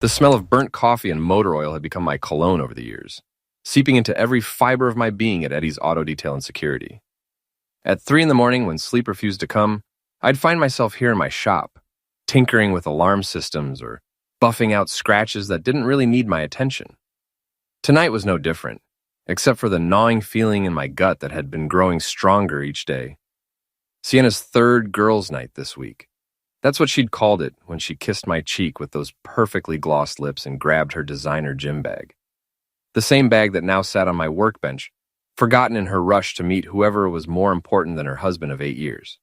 The smell of burnt coffee and motor oil had become my cologne over the years, seeping into every fiber of my being at Eddie's auto detail and security. At 3 in the morning, when sleep refused to come, I'd find myself here in my shop, tinkering with alarm systems or buffing out scratches that didn't really need my attention. Tonight was no different, except for the gnawing feeling in my gut that had been growing stronger each day. Sienna's third girls' night this week. That's what she'd called it when she kissed my cheek with those perfectly glossed lips and grabbed her designer gym bag. The same bag that now sat on my workbench, forgotten in her rush to meet whoever was more important than her husband of 8 years.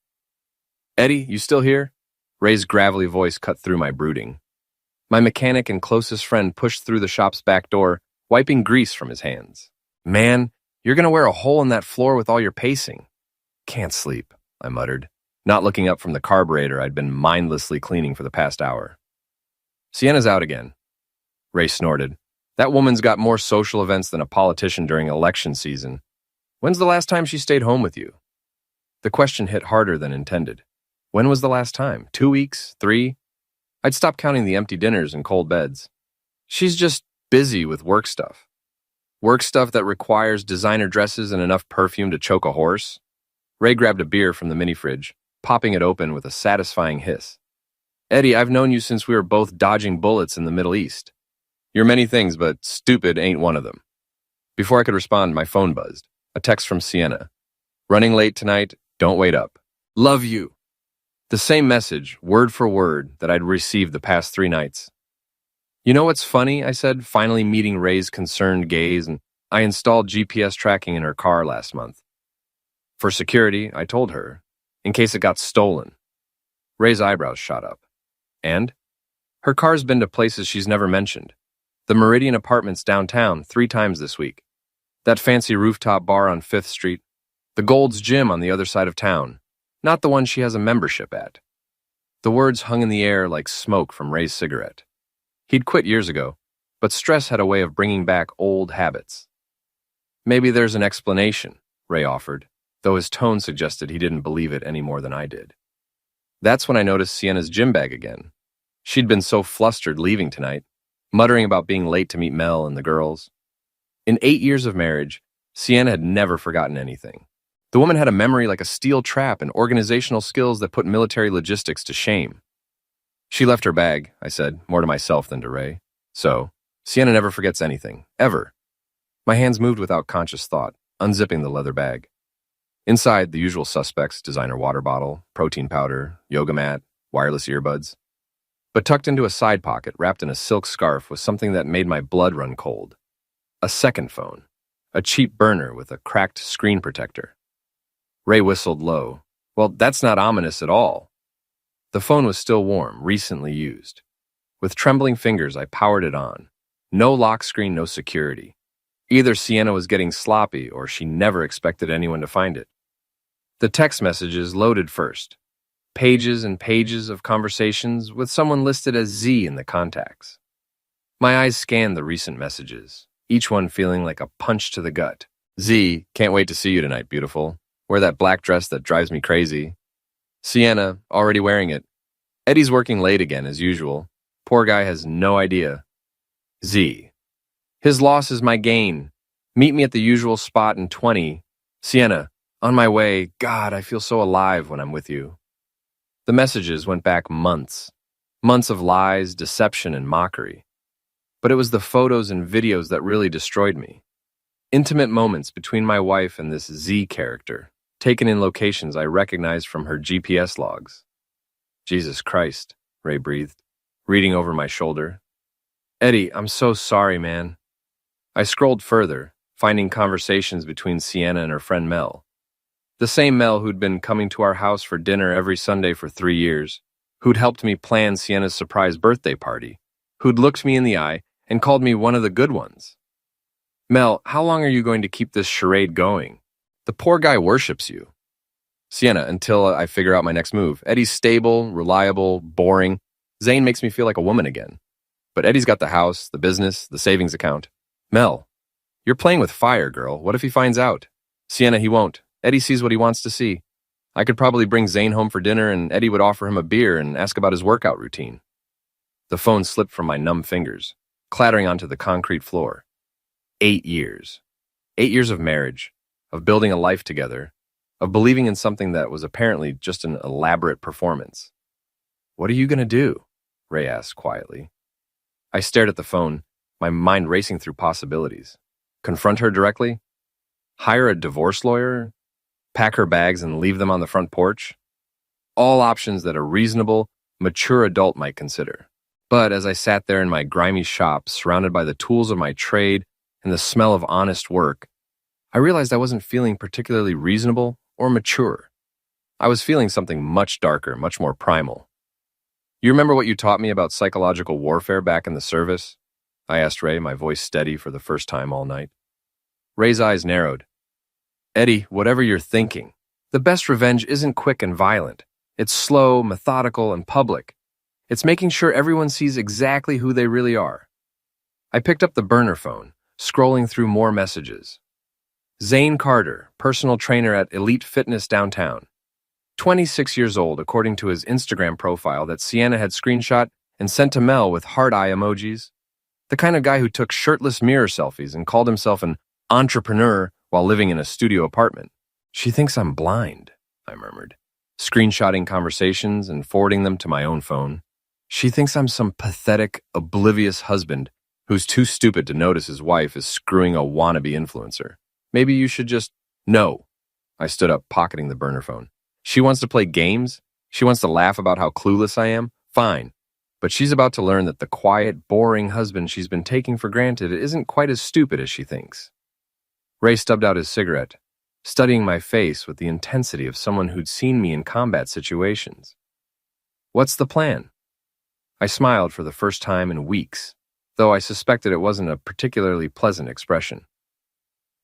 "Eddie, you still here?" Ray's gravelly voice cut through my brooding. My mechanic and closest friend pushed through the shop's back door, wiping grease from his hands. "Man, you're gonna wear a hole in that floor with all your pacing." "Can't sleep," I muttered, not looking up from the carburetor I'd been mindlessly cleaning for the past hour. "Sienna's out again," Ray snorted. "That woman's got more social events than a politician during election season. When's the last time she stayed home with you?" The question hit harder than intended. When was the last time? 2 weeks? 3? I'd stopped counting the empty dinners and cold beds. "She's just busy with work stuff." "Work stuff that requires designer dresses and enough perfume to choke a horse?" Ray grabbed a beer from the mini-fridge, popping it open with a satisfying hiss. "Eddie, I've known you since we were both dodging bullets in the Middle East. You're many things, but stupid ain't one of them." Before I could respond, my phone buzzed. A text from Sienna. "Running late tonight, don't wait up. Love you." The same message, word for word, that I'd received the past 3 nights. "You know what's funny?" I said, finally meeting Ray's concerned gaze, and I installed GPS tracking in her car last month. "For security," I told her, "in case it got stolen." Ray's eyebrows shot up. "And?" "Her car's been to places she's never mentioned. The Meridian Apartments downtown 3 times this week. That fancy rooftop bar on 5th Street. The Gold's Gym on the other side of town. Not the one she has a membership at." The words hung in the air like smoke from Ray's cigarette. He'd quit years ago, but stress had a way of bringing back old habits. "Maybe there's an explanation," Ray offered, though his tone suggested he didn't believe it any more than I did. That's when I noticed Sienna's gym bag again. She'd been so flustered leaving tonight, muttering about being late to meet Mel and the girls. In 8 years of marriage, Sienna had never forgotten anything. The woman had a memory like a steel trap and organizational skills that put military logistics to shame. "She left her bag," I said, more to myself than to Ray. "So, Sienna never forgets anything, ever." My hands moved without conscious thought, unzipping the leather bag. Inside, the usual suspects: designer water bottle, protein powder, yoga mat, wireless earbuds. But tucked into a side pocket, wrapped in a silk scarf, was something that made my blood run cold. A second phone. A cheap burner with a cracked screen protector. Ray whistled low. "Well, that's not ominous at all." The phone was still warm, recently used. With trembling fingers, I powered it on. No lock screen, no security. Either Sienna was getting sloppy, or she never expected anyone to find it. The text messages loaded first. Pages and pages of conversations with someone listed as Z in the contacts. My eyes scanned the recent messages, each one feeling like a punch to the gut. Z, "Can't wait to see you tonight, beautiful. Wear that black dress that drives me crazy." Sienna, "Already wearing it. Eddie's working late again, as usual. Poor guy has no idea." Z, "His loss is my gain. Meet me at the usual spot in 20. Sienna, on my way. God, I feel so alive when I'm with you." The messages went back months. Months of lies, deception, and mockery. But it was the photos and videos that really destroyed me. Intimate moments between my wife and this Z character, taken in locations I recognized from her GPS logs. "Jesus Christ," Ray breathed, reading over my shoulder. "Eddie, I'm so sorry, man." I scrolled further, finding conversations between Sienna and her friend Mel. The same Mel who'd been coming to our house for dinner every Sunday for 3 years, who'd helped me plan Sienna's surprise birthday party, who'd looked me in the eye and called me one of the good ones. "Mel, how long are you going to keep this charade going? The poor guy worships you." "Sienna, until I figure out my next move. Eddie's stable, reliable, boring. Zane makes me feel like a woman again. But Eddie's got the house, the business, the savings account." "Mel, you're playing with fire, girl. What if he finds out?" "Sienna, he won't. Eddie sees what he wants to see. I could probably bring Zane home for dinner and Eddie would offer him a beer and ask about his workout routine." The phone slipped from my numb fingers, clattering onto the concrete floor. 8 years. 8 years of marriage, of building a life together, of believing in something that was apparently just an elaborate performance. "What are you going to do?" Ray asked quietly. I stared at the phone, my mind racing through possibilities. Confront her directly? Hire a divorce lawyer? Pack her bags and leave them on the front porch? All options that a reasonable, mature adult might consider. But as I sat there in my grimy shop, surrounded by the tools of my trade and the smell of honest work, I realized I wasn't feeling particularly reasonable or mature. I was feeling something much darker, much more primal. "You remember what you taught me about psychological warfare back in the service?" I asked Ray, my voice steady for the first time all night. Ray's eyes narrowed. "Eddie, whatever you're thinking, the best revenge isn't quick and violent. It's slow, methodical, and public. It's making sure everyone sees exactly who they really are." I picked up the burner phone, scrolling through more messages. Zane Carter, personal trainer at Elite Fitness downtown. 26 years old, according to his Instagram profile that Sienna had screenshot and sent to Mel with heart eye emojis. The kind of guy who took shirtless mirror selfies and called himself an entrepreneur while living in a studio apartment. "She thinks I'm blind," I murmured, screenshotting conversations and forwarding them to my own phone. "She thinks I'm some pathetic, oblivious husband who's too stupid to notice his wife is screwing a wannabe influencer. Maybe you should just—" "No." I stood up, pocketing the burner phone. "She wants to play games? She wants to laugh about how clueless I am? Fine. But she's about to learn that the quiet, boring husband she's been taking for granted isn't quite as stupid as she thinks." Ray stubbed out his cigarette, studying my face with the intensity of someone who'd seen me in combat situations. "What's the plan?" I smiled for the first time in weeks, though I suspected it wasn't a particularly pleasant expression.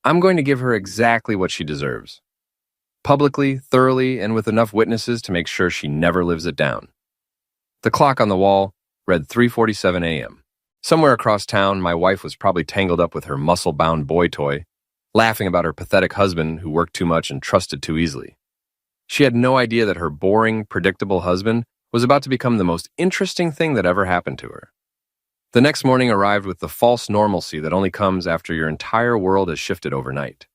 "I'm going to give her exactly what she deserves. Publicly, thoroughly, and with enough witnesses to make sure she never lives it down." The clock on the wall read 3:47 a.m. Somewhere across town, my wife was probably tangled up with her muscle-bound boy toy, laughing about her pathetic husband who worked too much and trusted too easily. She had no idea that her boring, predictable husband was about to become the most interesting thing that ever happened to her. The next morning arrived with the false normalcy that only comes after your entire world has shifted overnight.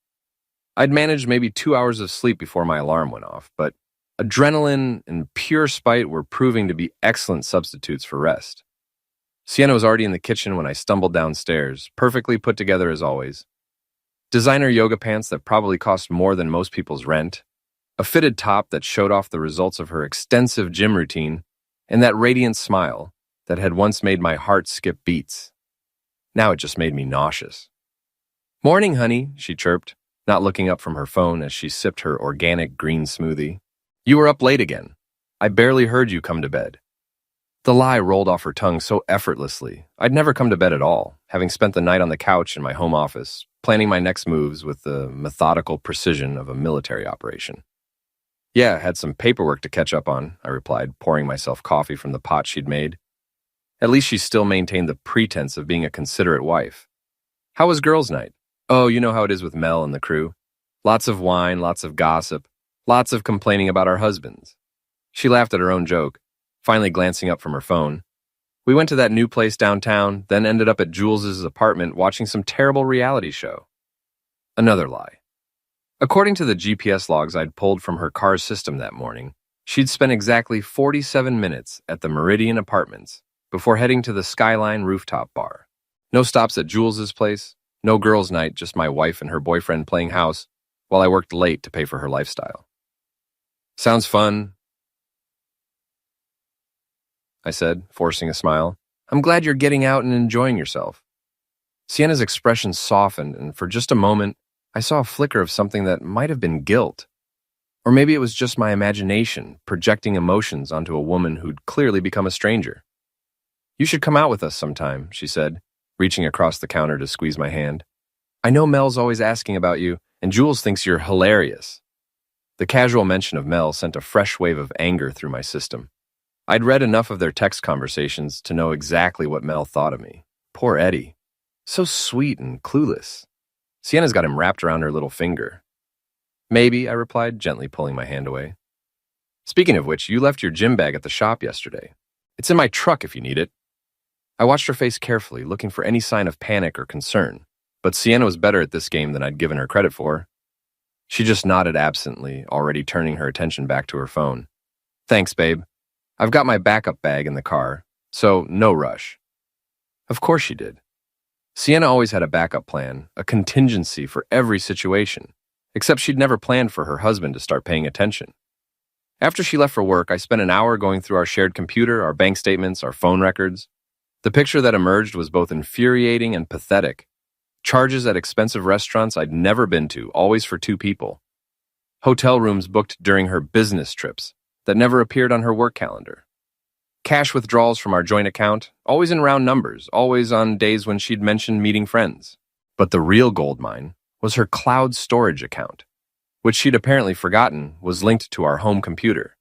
I'd managed maybe 2 hours of sleep before my alarm went off, but adrenaline and pure spite were proving to be excellent substitutes for rest. Sienna was already in the kitchen when I stumbled downstairs, perfectly put together as always. Designer yoga pants that probably cost more than most people's rent, a fitted top that showed off the results of her extensive gym routine, and that radiant smile that had once made my heart skip beats. Now it just made me nauseous. "Morning, honey," she chirped, not looking up from her phone as she sipped her organic green smoothie. "You were up late again. I barely heard you come to bed." The lie rolled off her tongue so effortlessly. I'd never come to bed at all, having spent the night on the couch in my home office, planning my next moves with the methodical precision of a military operation. "Yeah, had some paperwork to catch up on," I replied, pouring myself coffee from the pot she'd made. At least she still maintained the pretense of being a considerate wife. "How was girls' night?" "Oh, you know how it is with Mel and the crew. Lots of wine, lots of gossip, lots of complaining about our husbands." She laughed at her own joke, finally glancing up from her phone. "We went to that new place downtown, then ended up at Jules's apartment watching some terrible reality show." Another lie. According to the GPS logs I'd pulled from her car's system that morning, she'd spent exactly 47 minutes at the Meridian Apartments before heading to the Skyline rooftop bar. No stops at Jules's place, no girls' night, just my wife and her boyfriend playing house while I worked late to pay for her lifestyle. "Sounds fun," I said, forcing a smile. "I'm glad you're getting out and enjoying yourself." Sienna's expression softened, and for just a moment, I saw a flicker of something that might have been guilt. Or maybe it was just my imagination projecting emotions onto a woman who'd clearly become a stranger. "You should come out with us sometime," she said, reaching across the counter to squeeze my hand. "I know Mel's always asking about you, and Jules thinks you're hilarious." The casual mention of Mel sent a fresh wave of anger through my system. I'd read enough of their text conversations to know exactly what Mel thought of me. Poor Eddie. So sweet and clueless. Sienna's got him wrapped around her little finger. "Maybe," I replied, gently pulling my hand away. "Speaking of which, you left your gym bag at the shop yesterday. It's in my truck if you need it." I watched her face carefully, looking for any sign of panic or concern, but Sienna was better at this game than I'd given her credit for. She just nodded absently, already turning her attention back to her phone. Thanks, babe. I've got my backup bag in the car, so no rush. Of course she did. Sienna always had a backup plan, a contingency for every situation, except she'd never planned for her husband to start paying attention. After she left for work, I spent an hour going through our shared computer, our bank statements, our phone records. The picture that emerged was both infuriating and pathetic. Charges at expensive restaurants I'd never been to, always for two people. Hotel rooms booked during her business trips that never appeared on her work calendar. Cash withdrawals from our joint account, always in round numbers, always on days when she'd mentioned meeting friends. But the real goldmine was her cloud storage account, which she'd apparently forgotten was linked to our home computer.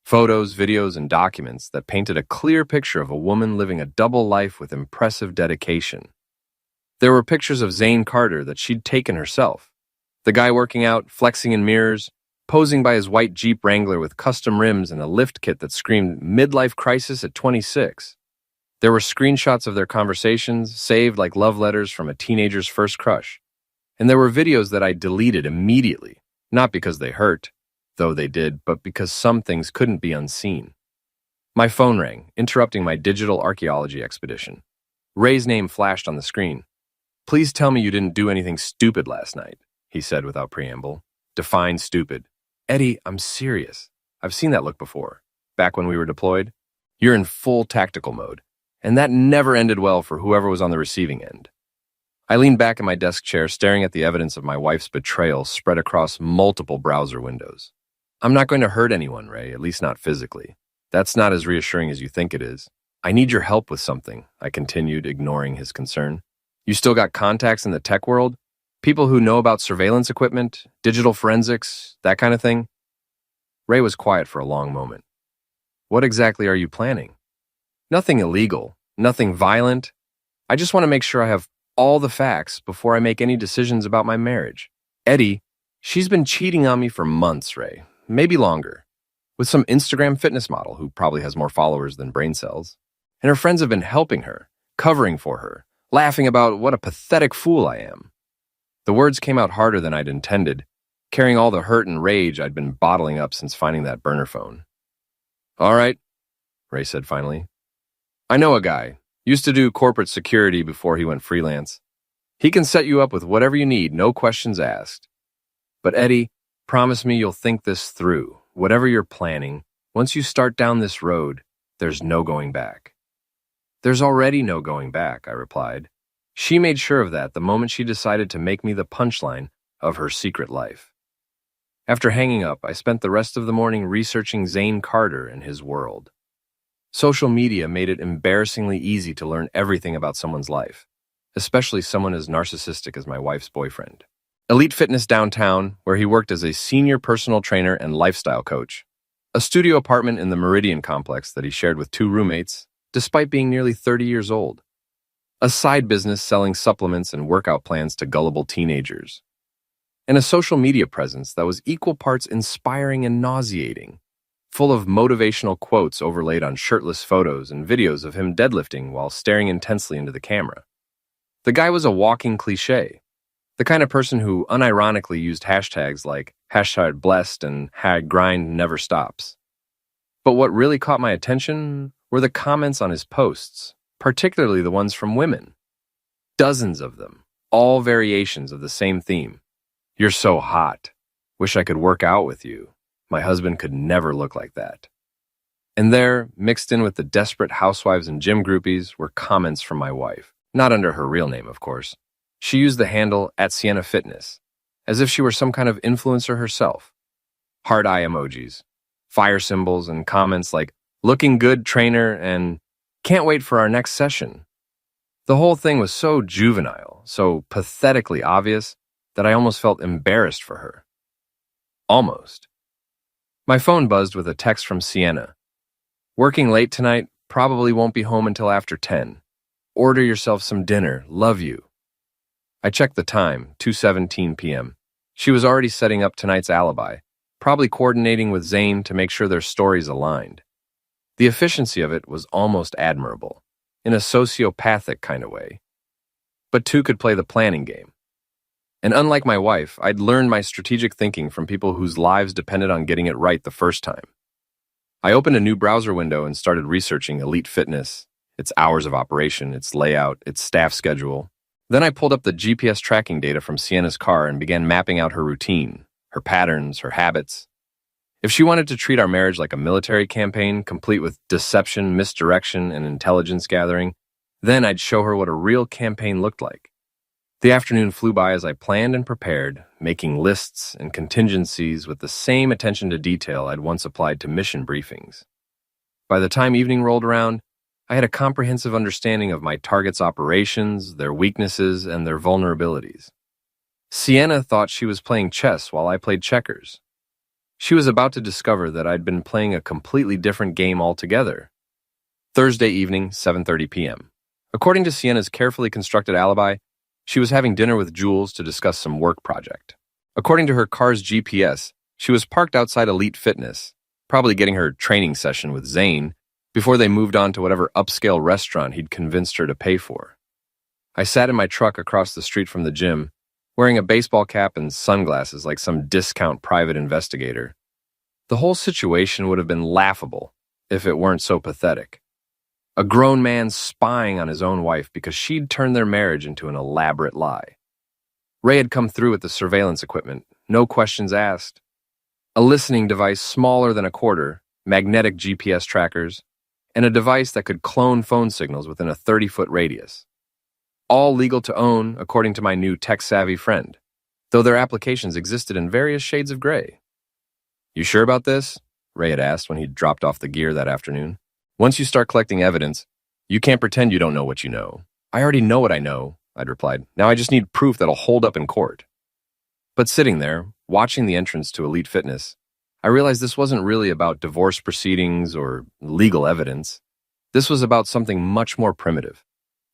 Photos, videos, and documents that painted a clear picture of a woman living a double life with impressive dedication. There were pictures of Zane Carter that she'd taken herself. The guy working out, flexing in mirrors, posing by his white Jeep Wrangler with custom rims and a lift kit that screamed midlife crisis at 26. There were screenshots of their conversations, saved like love letters from a teenager's first crush. And there were videos that I deleted immediately, not because they hurt, though they did, but because some things couldn't be unseen. My phone rang, interrupting my digital archaeology expedition. Ray's name flashed on the screen. Please tell me you didn't do anything stupid last night, he said without preamble. Define stupid. Eddie, I'm serious. I've seen that look before. Back when we were deployed. You're in full tactical mode. And that never ended well for whoever was on the receiving end. I leaned back in my desk chair, staring at the evidence of my wife's betrayal spread across multiple browser windows. I'm not going to hurt anyone, Ray, at least not physically. That's not as reassuring as you think it is. I need your help with something, I continued, ignoring his concern. You still got contacts in the tech world? People who know about surveillance equipment, digital forensics, that kind of thing? Ray was quiet for a long moment. What exactly are you planning? Nothing illegal, nothing violent. I just want to make sure I have all the facts before I make any decisions about my marriage. Eddie, she's been cheating on me for months, Ray, maybe longer, with some Instagram fitness model who probably has more followers than brain cells. And her friends have been helping her, covering for her, laughing about what a pathetic fool I am. The words came out harder than I'd intended, carrying all the hurt and rage I'd been bottling up since finding that burner phone. All right, Ray said finally. I know a guy. Used to do corporate security before he went freelance. He can set you up with whatever you need, no questions asked. But Eddie, promise me you'll think this through. Whatever you're planning, once you start down this road, there's no going back. There's already no going back, I replied. She made sure of that the moment she decided to make me the punchline of her secret life. After hanging up, I spent the rest of the morning researching Zane Carter and his world. Social media made it embarrassingly easy to learn everything about someone's life, especially someone as narcissistic as my wife's boyfriend. Elite Fitness downtown, where he worked as a senior personal trainer and lifestyle coach. A studio apartment in the Meridian complex that he shared with two roommates, despite being nearly 30 years old. A side business selling supplements and workout plans to gullible teenagers. And a social media presence that was equal parts inspiring and nauseating, full of motivational quotes overlaid on shirtless photos and videos of him deadlifting while staring intensely into the camera. The guy was a walking cliche, the kind of person who unironically used hashtags like #blessed and #grindneverstops. But what really caught my attention were the comments on his posts, particularly the ones from women. Dozens of them, all variations of the same theme. You're so hot. Wish I could work out with you. My husband could never look like that. And there, mixed in with the desperate housewives and gym groupies, were comments from my wife. Not under her real name, of course. She used the handle @SiennaFitness, as if she were some kind of influencer herself. Heart eye emojis, fire symbols, and comments like, looking good, trainer, and can't wait for our next session. The whole thing was so juvenile, so pathetically obvious, that I almost felt embarrassed for her. Almost. My phone buzzed with a text from Sienna. Working late tonight, probably won't be home until after 10. Order yourself some dinner, love you. I checked the time, 2:17 p.m. She was already setting up tonight's alibi, probably coordinating with Zane to make sure their stories aligned. The efficiency of it was almost admirable. in a sociopathic kind of way. But two could play the planning game. And unlike my wife, I'd learned my strategic thinking from people whose lives depended on getting it right the first time. I opened a new browser window and started researching Elite Fitness, its hours of operation, its layout, its staff schedule. Then I pulled up the GPS tracking data from Sienna's car and began mapping out her routine, her patterns, her habits. If she wanted to treat our marriage like a military campaign, complete with deception, misdirection, and intelligence gathering, then I'd show her what a real campaign looked like. The afternoon flew by as I planned and prepared, making lists and contingencies with the same attention to detail I'd once applied to mission briefings. By the time evening rolled around, I had a comprehensive understanding of my target's operations, their weaknesses, and their vulnerabilities. Sienna thought she was playing chess while I played checkers. She was about to discover that I'd been playing a completely different game altogether. Thursday evening, 7:30 p.m. According to Sienna's carefully constructed alibi, she was having dinner with Jules to discuss some work project. According to her car's GPS, she was parked outside Elite Fitness, probably getting her training session with Zane, before they moved on to whatever upscale restaurant he'd convinced her to pay for. I sat in my truck across the street from the gym, wearing a baseball cap and sunglasses like some discount private investigator. The whole situation would have been laughable if it weren't so pathetic. A grown man spying on his own wife because she'd turned their marriage into an elaborate lie. Ray had come through with the surveillance equipment, no questions asked. A listening device smaller than a quarter, magnetic GPS trackers, and a device that could clone phone signals within a 30-foot radius. All legal to own, according to my new tech-savvy friend, though their applications existed in various shades of gray. "You sure about this?" Ray had asked when he'd dropped off the gear that afternoon. "Once you start collecting evidence, you can't pretend you don't know what you know." "I already know what I know," I'd replied. "Now I just need proof that'll hold up in court." But sitting there, watching the entrance to Elite Fitness, I realized this wasn't really about divorce proceedings or legal evidence. This was about something much more primitive.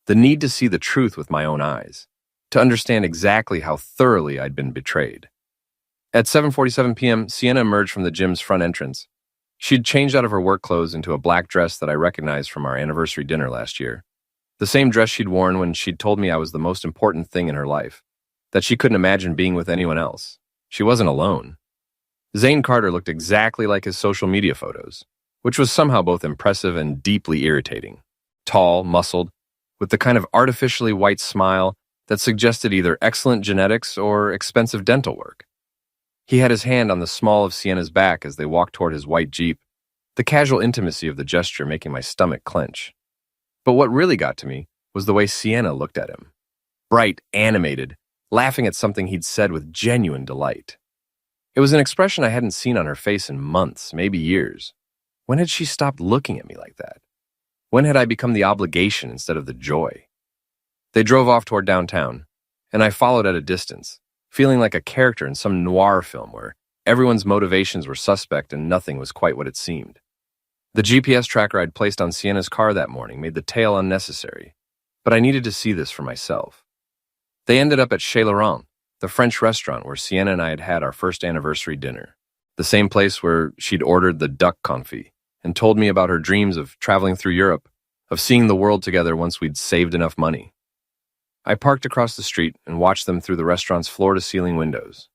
The need to see the truth with my own eyes, to understand exactly how thoroughly I'd been betrayed. At 7:47 p.m., Sienna emerged from the gym's front entrance. She'd changed out of her work clothes into a black dress that I recognized from our anniversary dinner last year. The same dress she'd worn when she'd told me I was the most important thing in her life, that she couldn't imagine being with anyone else. She wasn't alone. Zane Carter looked exactly like his social media photos, which was somehow both impressive and deeply irritating. Tall, muscled, with the kind of artificially white smile that suggested either excellent genetics or expensive dental work. He had his hand on the small of Sienna's back as they walked toward his white Jeep, the casual intimacy of the gesture making my stomach clench. But what really got to me was the way Sienna looked at him. Bright, animated, laughing at something he'd said with genuine delight. It was an expression I hadn't seen on her face in months, maybe years. When had she stopped looking at me like that? When had I become the obligation instead of the joy? They drove off toward downtown, and I followed at a distance, feeling like a character in some noir film where everyone's motivations were suspect and nothing was quite what it seemed. The GPS tracker I'd placed on Sienna's car that morning made the tale unnecessary, but I needed to see this for myself. They ended up at Chez Laurent, the French restaurant where Sienna and I had had our first anniversary dinner, the same place where she'd ordered the duck confit and told me about her dreams of traveling through Europe, of seeing the world together once we'd saved enough money. I parked across the street and watched them through the restaurant's floor-to-ceiling windows.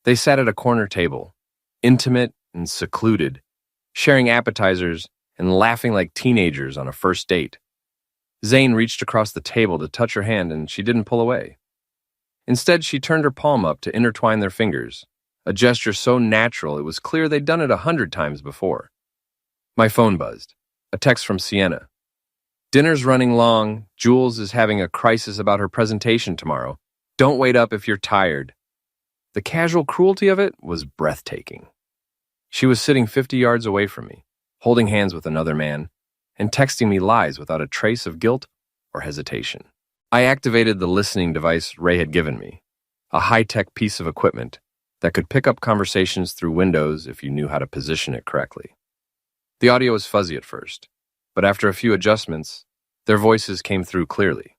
They sat at a corner table, intimate and secluded, sharing appetizers and laughing like teenagers on a first date. Zane reached across the table to touch her hand and she didn't pull away. Instead, she turned her palm up to intertwine their fingers, a gesture so natural it was clear they'd done it 100 times before. My phone buzzed. A text from Sienna. "Dinner's running long. Jules is having a crisis about her presentation tomorrow. Don't wait up if you're tired." The casual cruelty of it was breathtaking. She was sitting 50 yards away from me, holding hands with another man, and texting me lies without a trace of guilt or hesitation. I activated the listening device Ray had given me, a high-tech piece of equipment that could pick up conversations through windows if you knew how to position it correctly. The audio was fuzzy at first, but after a few adjustments, their voices came through clearly.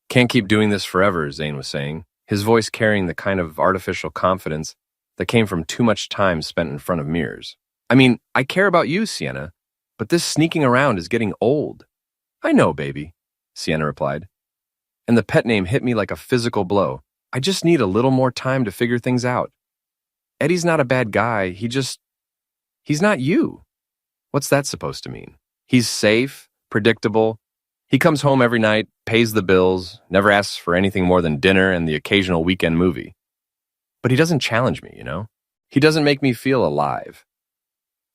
"Can't keep doing this forever," Zane was saying, his voice carrying the kind of artificial confidence that came from too much time spent in front of mirrors. "I mean, I care about you, Sienna, but this sneaking around is getting old. I know, baby, Sienna replied. And the pet name hit me like a physical blow. I just need a little more time to figure things out. Eddie's not a bad guy, he's not you. What's that supposed to mean? He's safe, predictable. He comes home every night, pays the bills, never asks for anything more than dinner and the occasional weekend movie. But he doesn't challenge me, you know? He doesn't make me feel alive.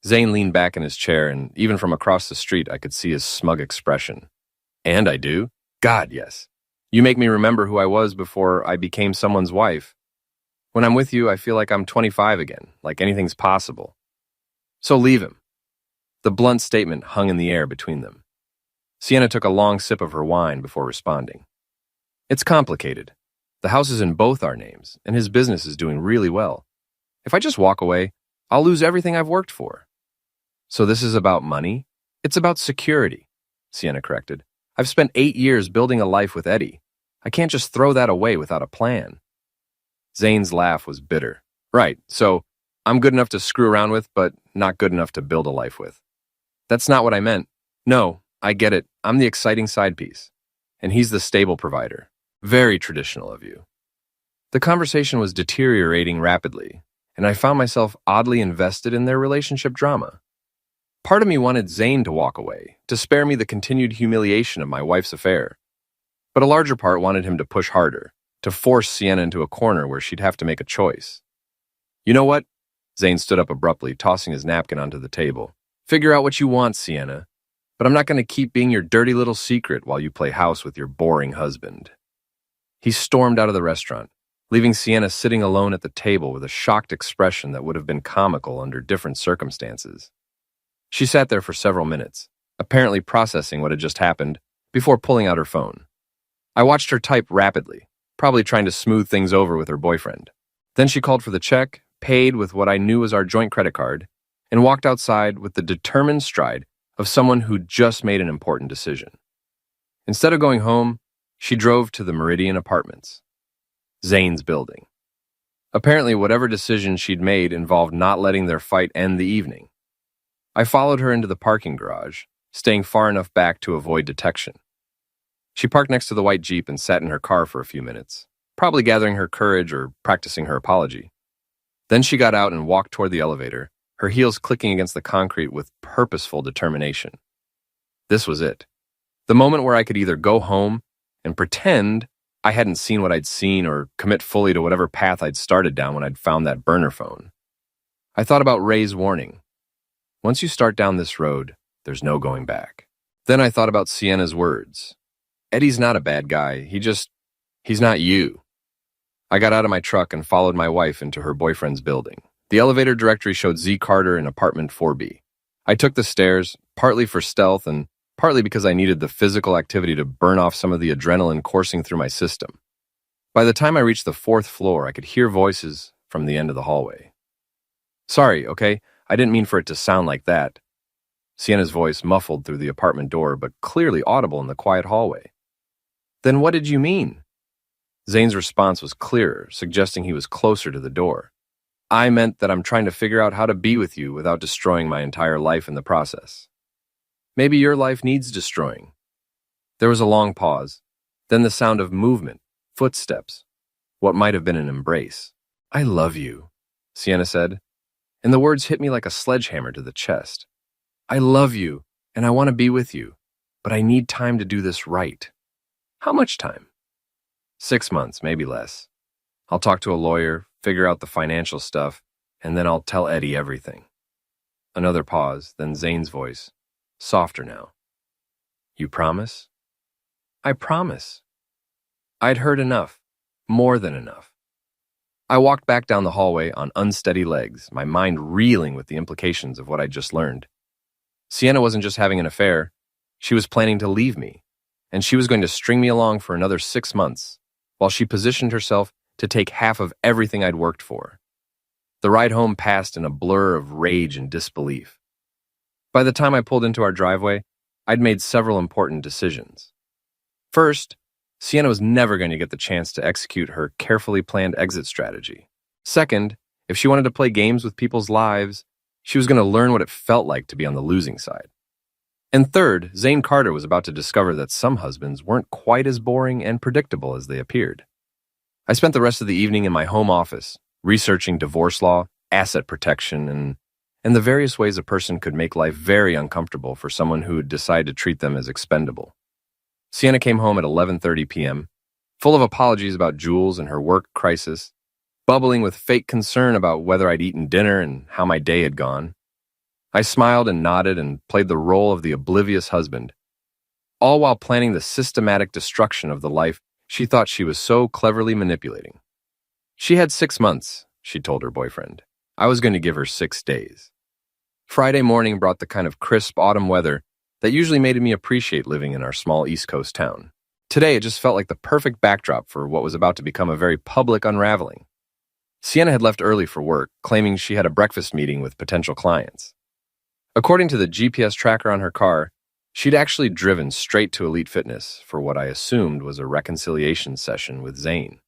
Zane leaned back in his chair, and even from across the street, I could see his smug expression. And I do? God, yes. You make me remember who I was before I became someone's wife. When I'm with you, I feel like I'm 25 again, like anything's possible. So leave him. The blunt statement hung in the air between them. Sienna took a long sip of her wine before responding. It's complicated. The house is in both our names, and his business is doing really well. If I just walk away, I'll lose everything I've worked for. So this is about money? It's about security, Sienna corrected. I've spent 8 years building a life with Eddie. I can't just throw that away without a plan. Zane's laugh was bitter. Right, so I'm good enough to screw around with, but not good enough to build a life with. That's not what I meant. No, I get it. I'm the exciting side piece. And he's the stable provider. Very traditional of you. The conversation was deteriorating rapidly, and I found myself oddly invested in their relationship drama. Part of me wanted Zane to walk away, to spare me the continued humiliation of my wife's affair. But a larger part wanted him to push harder, to force Sienna into a corner where she'd have to make a choice. You know what? Zane stood up abruptly, tossing his napkin onto the table. Figure out what you want, Sienna. But I'm not going to keep being your dirty little secret while you play house with your boring husband. He stormed out of the restaurant, leaving Sienna sitting alone at the table with a shocked expression that would have been comical under different circumstances. She sat there for several minutes, apparently processing what had just happened, before pulling out her phone. I watched her type rapidly, probably trying to smooth things over with her boyfriend. Then she called for the check, paid with what I knew was our joint credit card, and walked outside with the determined stride of someone who'd just made an important decision. Instead of going home, she drove to the Meridian Apartments, Zane's building. Apparently, whatever decision she'd made involved not letting their fight end the evening. I followed her into the parking garage, staying far enough back to avoid detection. She parked next to the white Jeep and sat in her car for a few minutes, probably gathering her courage or practicing her apology. Then she got out and walked toward the elevator, her heels clicking against the concrete with purposeful determination. This was it. The moment where I could either go home and pretend I hadn't seen what I'd seen or commit fully to whatever path I'd started down when I'd found that burner phone. I thought about Ray's warning. Once you start down this road, there's no going back. Then I thought about Sienna's words. Eddie's not a bad guy. He's not you. I got out of my truck and followed my wife into her boyfriend's building. The elevator directory showed Z. Carter in apartment 4B. I took the stairs, partly for stealth and partly because I needed the physical activity to burn off some of the adrenaline coursing through my system. By the time I reached the 4th floor, I could hear voices from the end of the hallway. Sorry, okay? I didn't mean for it to sound like that. Sienna's voice muffled through the apartment door, but clearly audible in the quiet hallway. Then what did you mean? Zane's response was clearer, suggesting he was closer to the door. I meant that I'm trying to figure out how to be with you without destroying my entire life in the process. Maybe your life needs destroying. There was a long pause, then the sound of movement, footsteps, what might have been an embrace. I love you, Sienna said, and the words hit me like a sledgehammer to the chest. I love you, and I want to be with you, but I need time to do this right. How much time? 6 months, maybe less. I'll talk to a lawyer, figure out the financial stuff, and then I'll tell Eddie everything. Another pause, then Zane's voice, softer now. You promise? I promise. I'd heard enough, more than enough. I walked back down the hallway on unsteady legs, my mind reeling with the implications of what I'd just learned. Sienna wasn't just having an affair, she was planning to leave me, and she was going to string me along for another 6 months, while she positioned herself to take half of everything I'd worked for. The ride home passed in a blur of rage and disbelief. By the time I pulled into our driveway, I'd made several important decisions. First, Sienna was never going to get the chance to execute her carefully planned exit strategy. Second, if she wanted to play games with people's lives, she was going to learn what it felt like to be on the losing side. And third, Zane Carter was about to discover that some husbands weren't quite as boring and predictable as they appeared. I spent the rest of the evening in my home office, researching divorce law, asset protection, and the various ways a person could make life very uncomfortable for someone who would decide to treat them as expendable. Sienna came home at 11:30 p.m., full of apologies about Jules and her work crisis, bubbling with fake concern about whether I'd eaten dinner and how my day had gone. I smiled and nodded and played the role of the oblivious husband, all while planning the systematic destruction of the life she thought she was so cleverly manipulating. She had 6 months, she told her boyfriend. I was going to give her 6 days. Friday morning brought the kind of crisp autumn weather that usually made me appreciate living in our small East Coast town. Today, it just felt like the perfect backdrop for what was about to become a very public unraveling. Sienna had left early for work, claiming she had a breakfast meeting with potential clients. According to the GPS tracker on her car, she'd actually driven straight to Elite Fitness for what I assumed was a reconciliation session with Zane.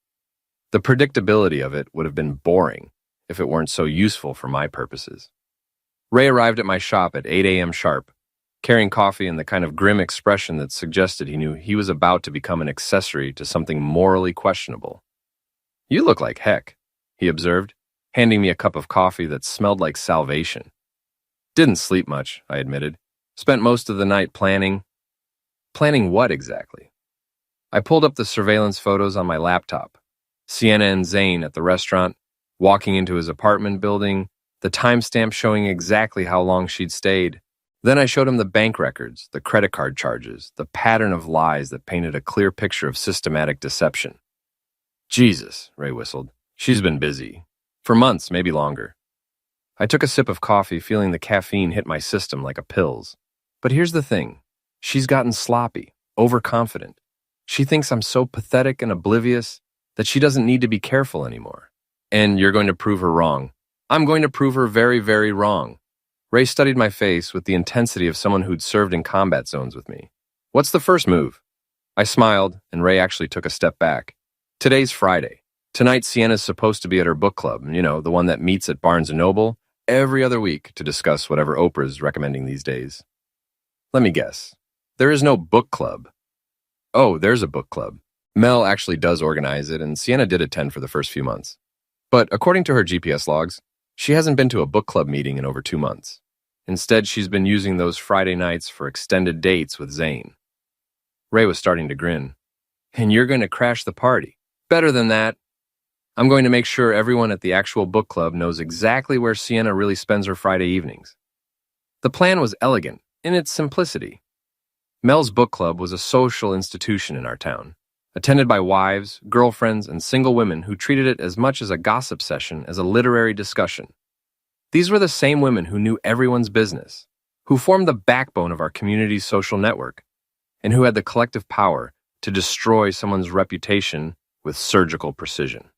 The predictability of it would have been boring if it weren't so useful for my purposes. Ray arrived at my shop at 8 a.m. sharp, carrying coffee and the kind of grim expression that suggested he knew he was about to become an accessory to something morally questionable. "You look like heck," he observed, handing me a cup of coffee that smelled like salvation. "Didn't sleep much," I admitted. "Spent most of the night planning." "Planning what exactly?" I pulled up the surveillance photos on my laptop. Sienna and Zane at the restaurant, walking into his apartment building, the timestamp showing exactly how long she'd stayed. Then I showed him the bank records, the credit card charges, the pattern of lies that painted a clear picture of systematic deception. "Jesus," Ray whistled. "She's been busy. For months, maybe longer." I took a sip of coffee, feeling the caffeine hit my system like a pills. But here's the thing. She's gotten sloppy, overconfident. She thinks I'm so pathetic and oblivious that she doesn't need to be careful anymore. And you're going to prove her wrong. I'm going to prove her very, very wrong. Ray studied my face with the intensity of someone who'd served in combat zones with me. "What's the first move?" I smiled, and Ray actually took a step back. "Today's Friday. Tonight, Sienna's supposed to be at her book club, the one that meets at Barnes & Noble every other week to discuss whatever Oprah's recommending these days." "Let me guess. There is no book club." "Oh, there's a book club. Mel actually does organize it, and Sienna did attend for the first few months. But according to her GPS logs, she hasn't been to a book club meeting in over 2 months. Instead, she's been using those Friday nights for extended dates with Zane." Ray was starting to grin. "And you're going to crash the party. Better than that. I'm going to make sure everyone at the actual book club knows exactly where Sienna really spends her Friday evenings." The plan was elegant in its simplicity. Mel's book club was a social institution in our town, attended by wives, girlfriends, and single women who treated it as much as a gossip session as a literary discussion. These were the same women who knew everyone's business, who formed the backbone of our community's social network, and who had the collective power to destroy someone's reputation with surgical precision.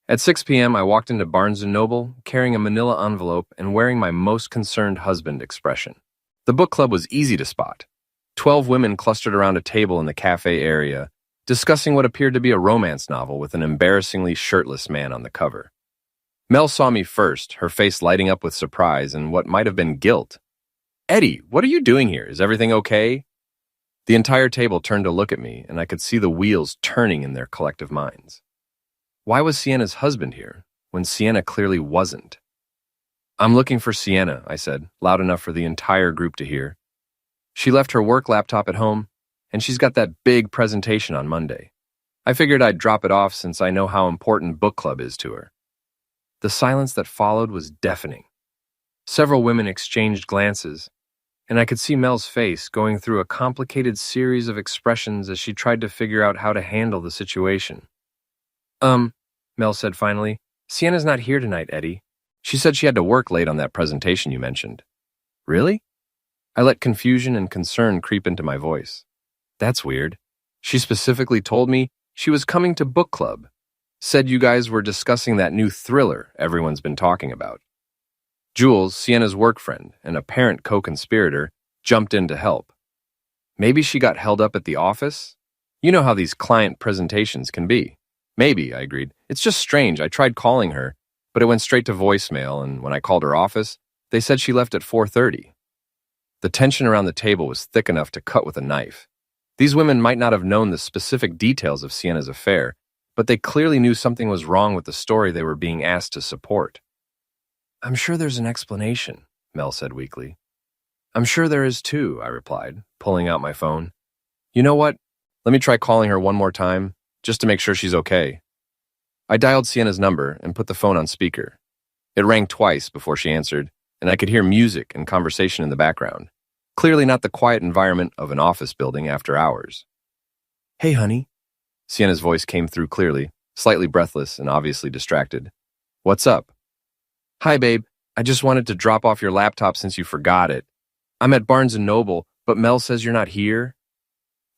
At 6 p.m., I walked into Barnes & Noble, carrying a manila envelope and wearing my most concerned husband expression. The book club was easy to spot. 12 women clustered around a table in the cafe area, discussing what appeared to be a romance novel with an embarrassingly shirtless man on the cover. Mel saw me first, her face lighting up with surprise and what might have been guilt. "Eddie, what are you doing here? Is everything okay?" The entire table turned to look at me, and I could see the wheels turning in their collective minds. Why was Sienna's husband here, when Sienna clearly wasn't? "I'm looking for Sienna," I said, loud enough for the entire group to hear. "She left her work laptop at home, and she's got that big presentation on Monday. I figured I'd drop it off since I know how important book club is to her." The silence that followed was deafening. Several women exchanged glances, and I could see Mel's face going through a complicated series of expressions as she tried to figure out how to handle the situation. Mel said finally, "Sienna's not here tonight, Eddie. She said she had to work late on that presentation you mentioned." "Really?" I let confusion and concern creep into my voice. "That's weird. She specifically told me she was coming to book club. Said you guys were discussing that new thriller everyone's been talking about." Jules, Sienna's work friend and apparent co-conspirator, jumped in to help. "Maybe she got held up at the office? You know how these client presentations can be." "Maybe," I agreed. "It's just strange. I tried calling her, but it went straight to voicemail, and when I called her office, they said she left at 4:30. The tension around the table was thick enough to cut with a knife. These women might not have known the specific details of Sienna's affair, but they clearly knew something was wrong with the story they were being asked to support. "I'm sure there's an explanation," Mel said weakly. "I'm sure there is too," I replied, pulling out my phone. "You know what? Let me try calling her one more time, just to make sure she's okay." I dialed Sienna's number and put the phone on speaker. It rang twice before she answered, and I could hear music and conversation in the background. Clearly not the quiet environment of an office building after hours. "Hey, honey." Sienna's voice came through clearly, slightly breathless and obviously distracted. "What's up?" "Hi, babe. I just wanted to drop off your laptop since you forgot it. I'm at Barnes & Noble, but Mel says you're not here."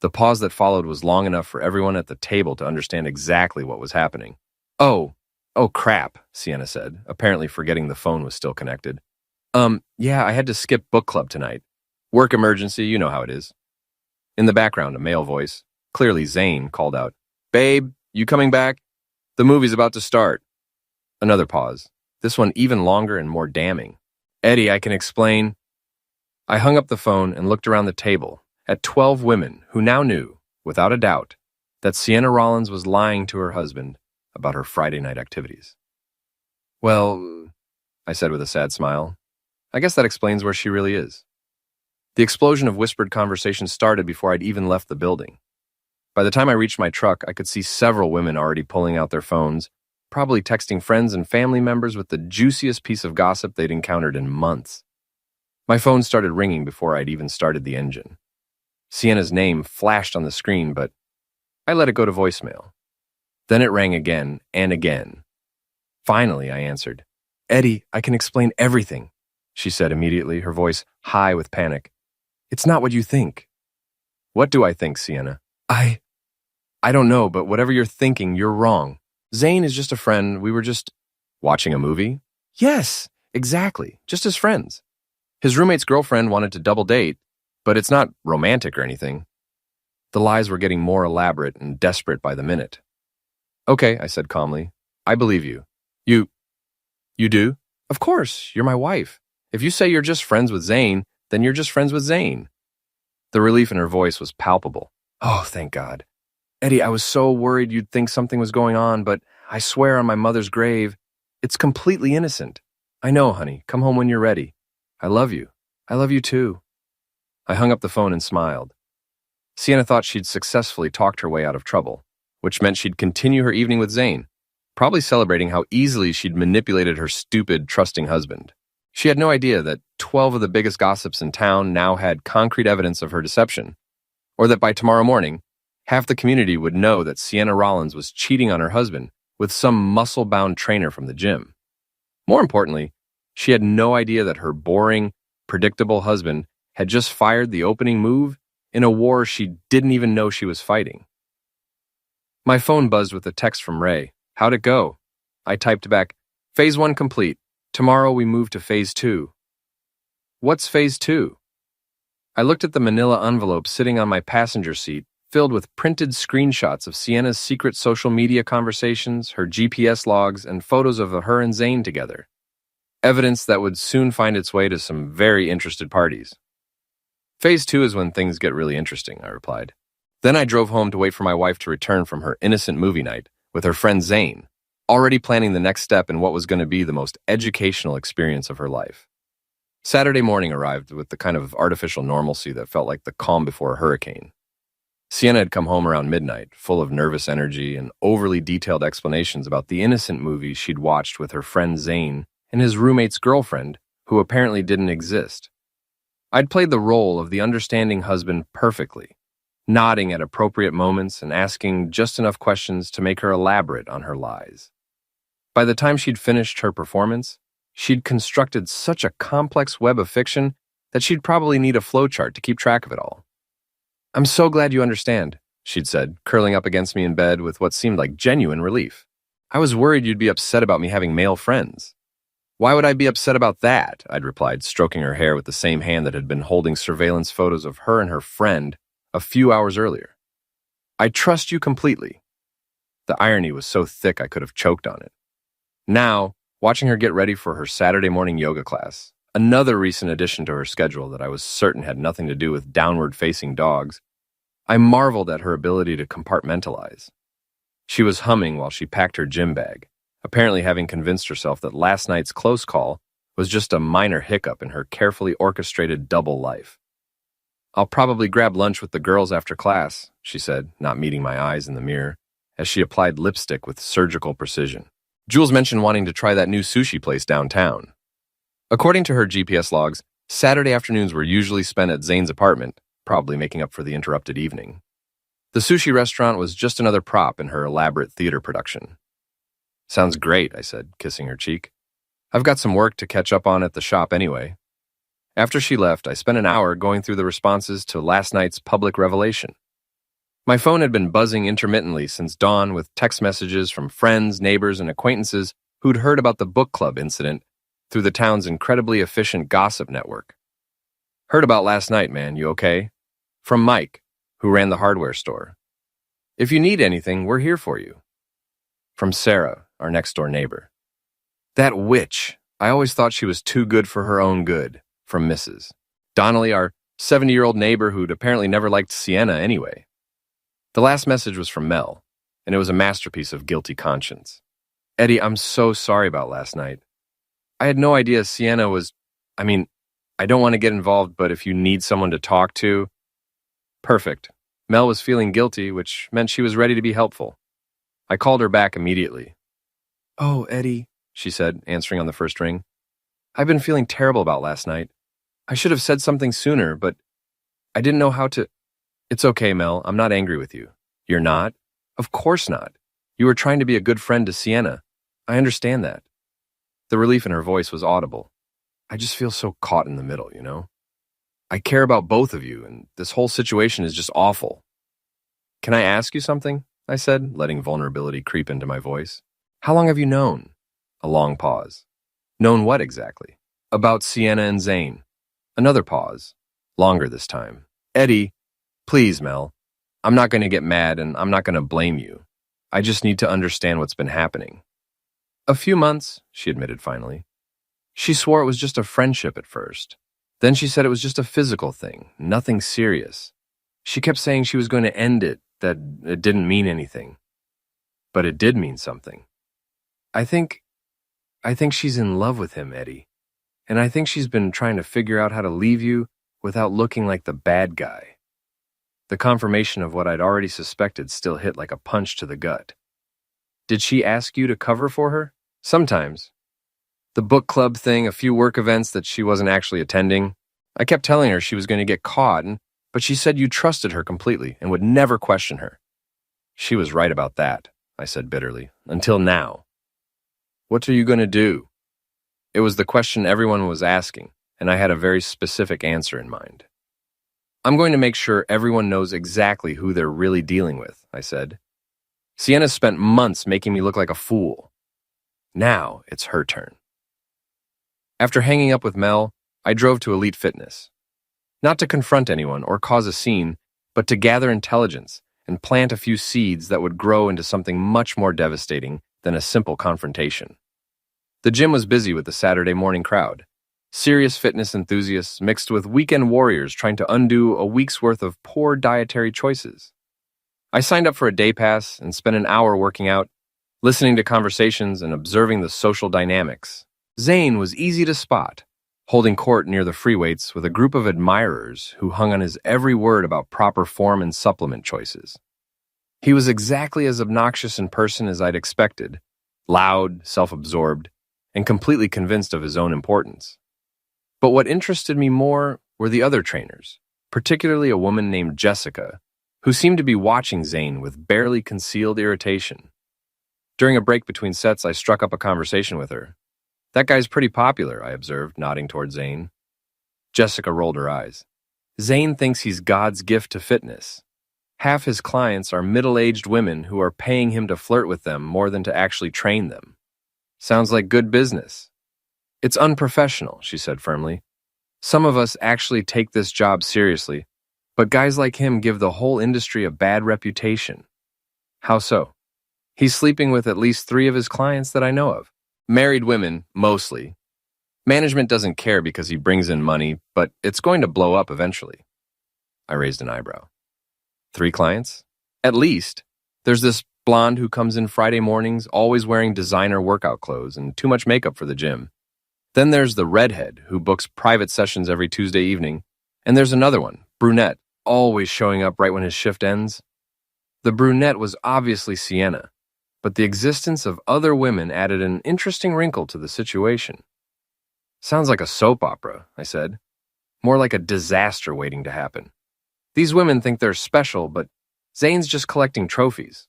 The pause that followed was long enough for everyone at the table to understand exactly what was happening. Oh crap," Sienna said, apparently forgetting the phone was still connected. Yeah, I had to skip book club tonight. Work emergency, you know how it is." In the background, a male voice, clearly Zane, called out, "Babe, you coming back? The movie's about to start." Another pause, this one even longer and more damning. "Eddie, I can explain." I hung up the phone and looked around the table at 12 women who now knew, without a doubt, that Sienna Rollins was lying to her husband about her Friday night activities. "Well," I said with a sad smile, "I guess that explains where she really is." The explosion of whispered conversation started before I'd even left the building. By the time I reached my truck, I could see several women already pulling out their phones, probably texting friends and family members with the juiciest piece of gossip they'd encountered in months. My phone started ringing before I'd even started the engine. Sienna's name flashed on the screen, but I let it go to voicemail. Then it rang again and again. Finally, I answered. "Eddie, I can explain everything," she said immediately, her voice high with panic. "It's not what you think." "What do I think, Sienna?" I don't know, but whatever you're thinking, you're wrong. Zane is just a friend. We were just watching a movie." "Yes, exactly. Just as friends. His roommate's girlfriend wanted to double date, but it's not romantic or anything." The lies were getting more elaborate and desperate by the minute. "Okay," I said calmly. "I believe you. You do? Of course, you're my wife. If you say you're just friends with Zane, then you're just friends with Zane." The relief in her voice was palpable. "Oh, thank God. Eddie, I was so worried you'd think something was going on, but I swear on my mother's grave, it's completely innocent. I know, honey. Come home when you're ready. I love you. I love you too." I hung up the phone and smiled. Sienna thought she'd successfully talked her way out of trouble, which meant she'd continue her evening with Zane, probably celebrating how easily she'd manipulated her stupid, trusting husband. She had no idea that 12 of the biggest gossips in town now had concrete evidence of her deception, or that by tomorrow morning, half the community would know that Sienna Rollins was cheating on her husband with some muscle-bound trainer from the gym. More importantly, she had no idea that her boring, predictable husband had just fired the opening move in a war she didn't even know she was fighting. My phone buzzed with a text from Ray. "How'd it go?" I typed back, "Phase 1 complete. Tomorrow we move to Phase 2. "What's Phase 2? I looked at the manila envelope sitting on my passenger seat, filled with printed screenshots of Sienna's secret social media conversations, her GPS logs, and photos of her and Zane together. Evidence that would soon find its way to some very interested parties. "Phase 2 is when things get really interesting," I replied. Then I drove home to wait for my wife to return from her innocent movie night with her friend Zane, already planning the next step in what was going to be the most educational experience of her life. Saturday morning arrived with the kind of artificial normalcy that felt like the calm before a hurricane. Sienna had come home around midnight, full of nervous energy and overly detailed explanations about the innocent movie she'd watched with her friend Zane and his roommate's girlfriend, who apparently didn't exist. I'd played the role of the understanding husband perfectly, nodding at appropriate moments and asking just enough questions to make her elaborate on her lies. By the time she'd finished her performance, she'd constructed such a complex web of fiction that she'd probably need a flowchart to keep track of it all. "I'm so glad you understand," she'd said, curling up against me in bed with what seemed like genuine relief. "I was worried you'd be upset about me having male friends." "Why would I be upset about that?" I'd replied, stroking her hair with the same hand that had been holding surveillance photos of her and her friend a few hours earlier. "I trust you completely." The irony was so thick I could have choked on it. Now, watching her get ready for her Saturday morning yoga class, Another recent addition to her schedule that I was certain had nothing to do with downward-facing dogs. I marveled at her ability to compartmentalize. She was humming while she packed her gym bag, apparently having convinced herself that last night's close call was just a minor hiccup in her carefully orchestrated double life. "I'll probably grab lunch with the girls after class," she said, not meeting my eyes in the mirror, as she applied lipstick with surgical precision. Jules mentioned wanting to try that new sushi place downtown. According to her GPS logs, Saturday afternoons were usually spent at Zane's apartment, probably making up for the interrupted evening. The sushi restaurant was just another prop in her elaborate theater production. "Sounds great," I said, kissing her cheek. "I've got some work to catch up on at the shop anyway." After she left, I spent an hour going through the responses to last night's public revelation. My phone had been buzzing intermittently since dawn with text messages from friends, neighbors, and acquaintances who'd heard about the book club incident through the town's incredibly efficient gossip network. "Heard about last night, man. You okay?" From Mike, who ran the hardware store. "If you need anything, we're here for you." From Sarah, our next-door neighbor. "That witch. I always thought she was too good for her own good." From Mrs. Donnelly, our 70-year-old neighbor who'd apparently never liked Sienna anyway. The last message was from Mel, and it was a masterpiece of guilty conscience. "Eddie, I'm so sorry about last night. I had no idea Sienna was... I don't want to get involved, but if you need someone to talk to..." Perfect. Mel was feeling guilty, which meant she was ready to be helpful. I called her back immediately. "Oh, Eddie," she said, answering on the first ring. "I've been feeling terrible about last night. I should have said something sooner, but I didn't know how to..." "It's okay, Mel. I'm not angry with you." "You're not?" "Of course not. You were trying to be a good friend to Sienna. I understand that." The relief in her voice was audible. "I just feel so caught in the middle, you know? I care about both of you, and this whole situation is just awful." "Can I ask you something?" I said, letting vulnerability creep into my voice. "How long have you known?" A long pause. "Known what exactly?" "About Sienna and Zane." Another pause. Longer this time. "Eddie, please, Mel. I'm not going to get mad, and I'm not going to blame you. I just need to understand what's been happening." "A few months," she admitted finally. "She swore it was just a friendship at first. Then she said it was just a physical thing, nothing serious. She kept saying she was going to end it, that it didn't mean anything. But it did mean something. I think she's in love with him, Eddie. And I think she's been trying to figure out how to leave you without looking like the bad guy." The confirmation of what I'd already suspected still hit like a punch to the gut. "Did she ask you to cover for her?" "Sometimes. The book club thing, a few work events that she wasn't actually attending. I kept telling her she was going to get caught, but she said you trusted her completely and would never question her." "She was right about that," I said bitterly. "Until now." "What are you going to do?" It was the question everyone was asking, and I had a very specific answer in mind. "I'm going to make sure everyone knows exactly who they're really dealing with," I said. "Sienna spent months making me look like a fool. Now it's her turn." After hanging up with Mel, I drove to Elite Fitness. Not to confront anyone or cause a scene, but to gather intelligence and plant a few seeds that would grow into something much more devastating than a simple confrontation. The gym was busy with the Saturday morning crowd. Serious fitness enthusiasts mixed with weekend warriors trying to undo a week's worth of poor dietary choices. I signed up for a day pass and spent an hour working out, listening to conversations and observing the social dynamics. Zane was easy to spot, holding court near the free weights with a group of admirers who hung on his every word about proper form and supplement choices. He was exactly as obnoxious in person as I'd expected, loud, self-absorbed, and completely convinced of his own importance. But what interested me more were the other trainers, particularly a woman named Jessica, who seemed to be watching Zane with barely concealed irritation. During a break between sets, I struck up a conversation with her. "That guy's pretty popular," I observed, nodding toward Zane. Jessica rolled her eyes. "Zane thinks he's God's gift to fitness. Half his clients are middle-aged women who are paying him to flirt with them more than to actually train them. Sounds like good business." "It's unprofessional," she said firmly. "Some of us actually take this job seriously, but guys like him give the whole industry a bad reputation." "How so?" "He's sleeping with at least 3 of his clients that I know of. Married women, mostly. Management doesn't care because he brings in money, but it's going to blow up eventually. I raised an eyebrow. 3 clients? At least. There's this blonde who comes in Friday mornings, always wearing designer workout clothes and too much makeup for the gym. Then there's the redhead who books private sessions every Tuesday evening. And there's another one, brunette, always showing up right when his shift ends. The brunette was obviously Sienna, but the existence of other women added an interesting wrinkle to the situation. Sounds like a soap opera, I said. More like a disaster waiting to happen. These women think they're special, but Zane's just collecting trophies.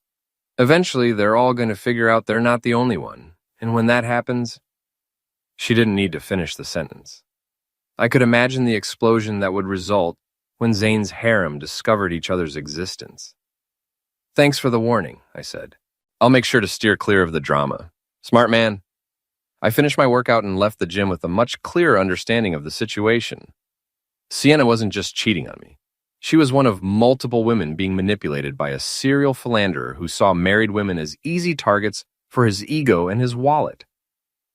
Eventually, they're all going to figure out they're not the only one, and when that happens... She didn't need to finish the sentence. I could imagine the explosion that would result when Zane's harem discovered each other's existence. Thanks for the warning, I said. I'll make sure to steer clear of the drama. Smart man. I finished my workout and left the gym with a much clearer understanding of the situation. Sienna wasn't just cheating on me. She was one of multiple women being manipulated by a serial philanderer who saw married women as easy targets for his ego and his wallet.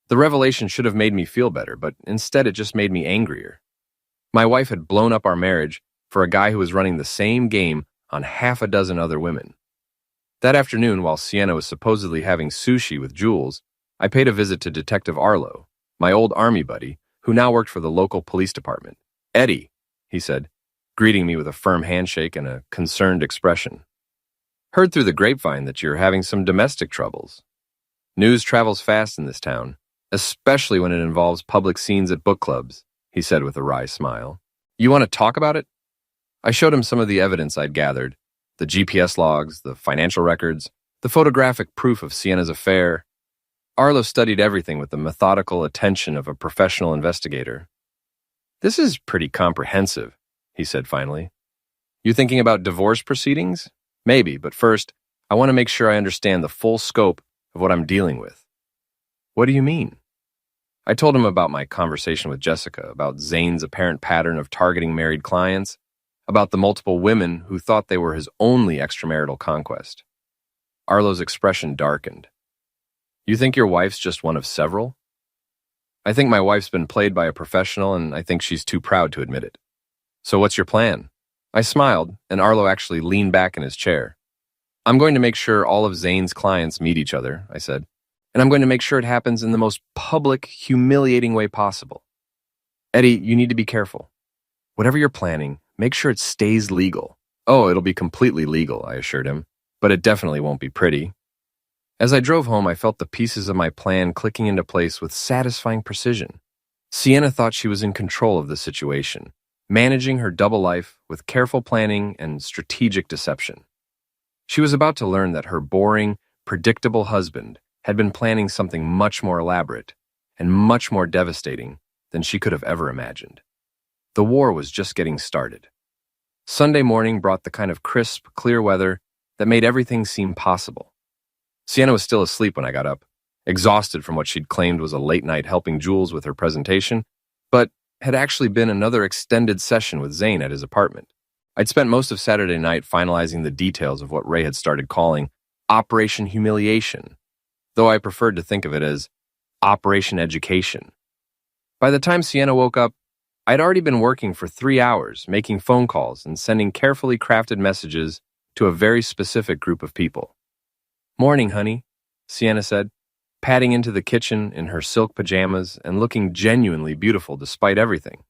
The revelation should have made me feel better, but instead it just made me angrier. My wife had blown up our marriage for a guy who was running the same game on half a dozen other women. That afternoon, while Sienna was supposedly having sushi with Jules, I paid a visit to Detective Arlo, my old army buddy, who now worked for the local police department. Eddie, he said, greeting me with a firm handshake and a concerned expression. Heard through the grapevine that you're having some domestic troubles. News travels fast in this town, especially when it involves public scenes at book clubs, he said with a wry smile. You want to talk about it? I showed him some of the evidence I'd gathered, the GPS logs, the financial records, the photographic proof of Sienna's affair. Arlo studied everything with the methodical attention of a professional investigator. This is pretty comprehensive, he said finally. You thinking about divorce proceedings? Maybe, but first, I want to make sure I understand the full scope of what I'm dealing with. What do you mean? I told him about my conversation with Jessica, about Zane's apparent pattern of targeting married clients, about the multiple women who thought they were his only extramarital conquest. Arlo's expression darkened. You think your wife's just one of several? I think my wife's been played by a professional, and I think she's too proud to admit it. So what's your plan? I smiled, and Arlo actually leaned back in his chair. I'm going to make sure all of Zane's clients meet each other, I said, and I'm going to make sure it happens in the most public, humiliating way possible. Eddie, you need to be careful. Whatever you're planning, make sure it stays legal. Oh, it'll be completely legal, I assured him, but it definitely won't be pretty. As I drove home, I felt the pieces of my plan clicking into place with satisfying precision. Sienna thought she was in control of the situation, managing her double life with careful planning and strategic deception. She was about to learn that her boring, predictable husband had been planning something much more elaborate and much more devastating than she could have ever imagined. The war was just getting started. Sunday morning brought the kind of crisp, clear weather that made everything seem possible. Sienna was still asleep when I got up, exhausted from what she'd claimed was a late night helping Jules with her presentation, but had actually been another extended session with Zane at his apartment. I'd spent most of Saturday night finalizing the details of what Ray had started calling Operation Humiliation, though I preferred to think of it as Operation Education. By the time Sienna woke up, I'd already been working for 3 hours, making phone calls and sending carefully crafted messages to a very specific group of people. Morning, honey, Sienna said, padding into the kitchen in her silk pajamas and looking genuinely beautiful despite everything.